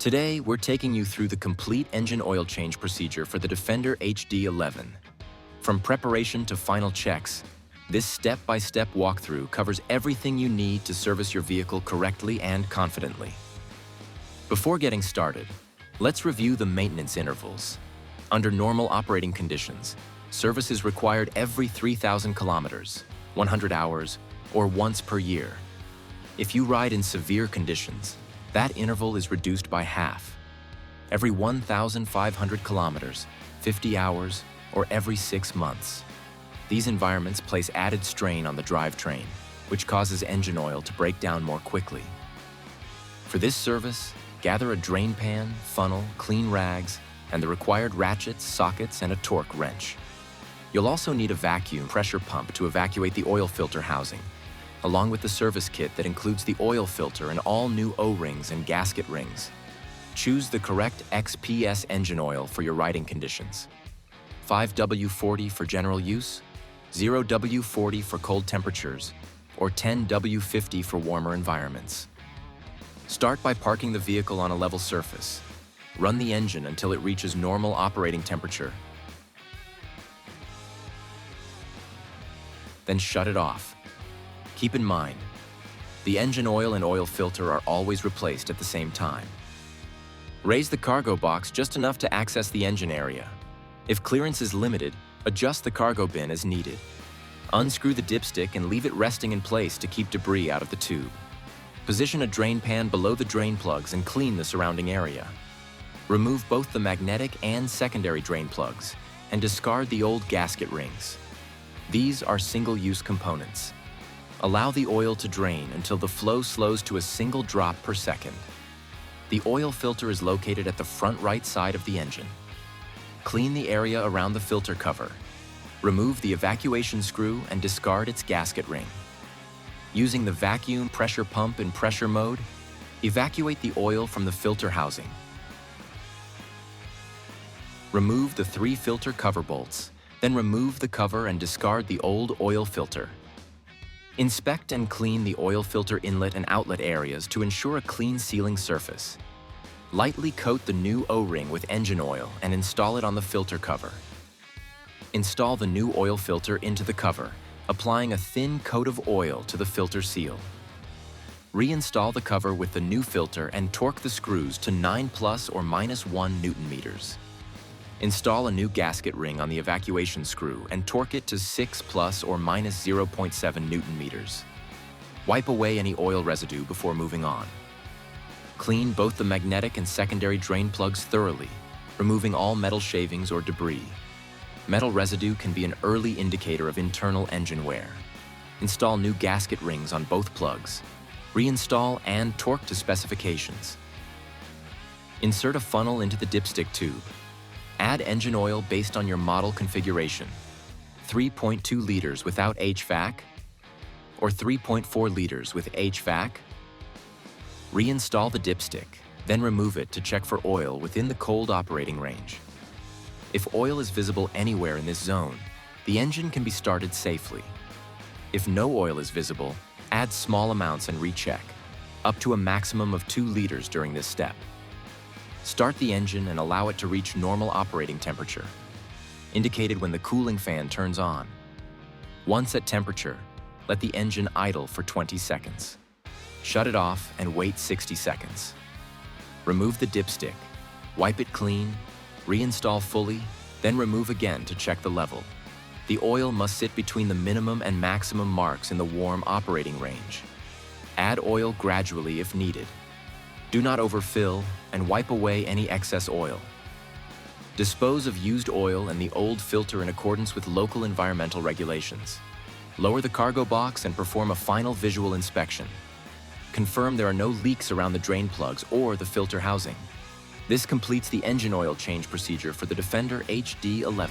Today, we're taking you through the complete engine oil change procedure for the Defender HD11. From preparation to final checks, this step-by-step walkthrough covers everything you need to service your vehicle correctly and confidently. Before getting started, let's review the maintenance intervals. Under normal operating conditions, service is required every 3,000 kilometers, 100 hours, or once per year. If you ride in severe conditions, that interval is reduced by half. Every 1,500 kilometers, 50 hours, or every 6 months. These environments place added strain on the drivetrain, which causes engine oil to break down more quickly. For this service, gather a drain pan, funnel, clean rags, and the required ratchets, sockets, and a torque wrench. You'll also need a vacuum pressure pump to evacuate the oil filter housing, along with the service kit that includes the oil filter and all new O-rings and gasket rings. Choose the correct XPS engine oil for your riding conditions. 5W40 for general use, 0W40 for cold temperatures, or 10W50 for warmer environments. Start by parking the vehicle on a level surface. Run the engine until it reaches normal operating temperature. Then shut it off. Keep in mind, the engine oil and oil filter are always replaced at the same time. Raise the cargo box just enough to access the engine area. If clearance is limited, adjust the cargo bin as needed. Unscrew the dipstick and leave it resting in place to keep debris out of the tube. Position a drain pan below the drain plugs and clean the surrounding area. Remove both the magnetic and secondary drain plugs and discard the old gasket rings. These are single-use components. Allow the oil to drain until the flow slows to a single drop per second. The oil filter is located at the front right side of the engine. Clean the area around the filter cover. Remove the evacuation screw and discard its gasket ring. Using the vacuum pressure pump in pressure mode, evacuate the oil from the filter housing. Remove the 3 filter cover bolts, then remove the cover and discard the old oil filter. Inspect and clean the oil filter inlet and outlet areas to ensure a clean sealing surface. Lightly coat the new O-ring with engine oil and install it on the filter cover. Install the new oil filter into the cover, applying a thin coat of oil to the filter seal. Reinstall the cover with the new filter and torque the screws to 9 plus or minus 1 Newton meters. Install a new gasket ring on the evacuation screw and torque it to 6 plus or minus 0.7 Newton meters. Wipe away any oil residue before moving on. Clean both the magnetic and secondary drain plugs thoroughly, removing all metal shavings or debris. Metal residue can be an early indicator of internal engine wear. Install new gasket rings on both plugs. Reinstall and torque to specifications. Insert a funnel into the dipstick tube. Add engine oil based on your model configuration, 3.2 liters without HVAC, or 3.4 liters with HVAC. Reinstall the dipstick, then remove it to check for oil within the cold operating range. If oil is visible anywhere in this zone, the engine can be started safely. If no oil is visible, add small amounts and recheck, up to a maximum of 2 liters during this step. Start the engine and allow it to reach normal operating temperature, indicated when the cooling fan turns on. Once at temperature, let the engine idle for 20 seconds. Shut it off and wait 60 seconds. Remove the dipstick, wipe it clean, reinstall fully, then remove again to check the level. The oil must sit between the minimum and maximum marks in the warm operating range. Add oil gradually if needed. Do not overfill and wipe away any excess oil. Dispose of used oil and the old filter in accordance with local environmental regulations. Lower the cargo box and perform a final visual inspection. Confirm there are no leaks around the drain plugs or the filter housing. This completes the engine oil change procedure for the Defender HD11.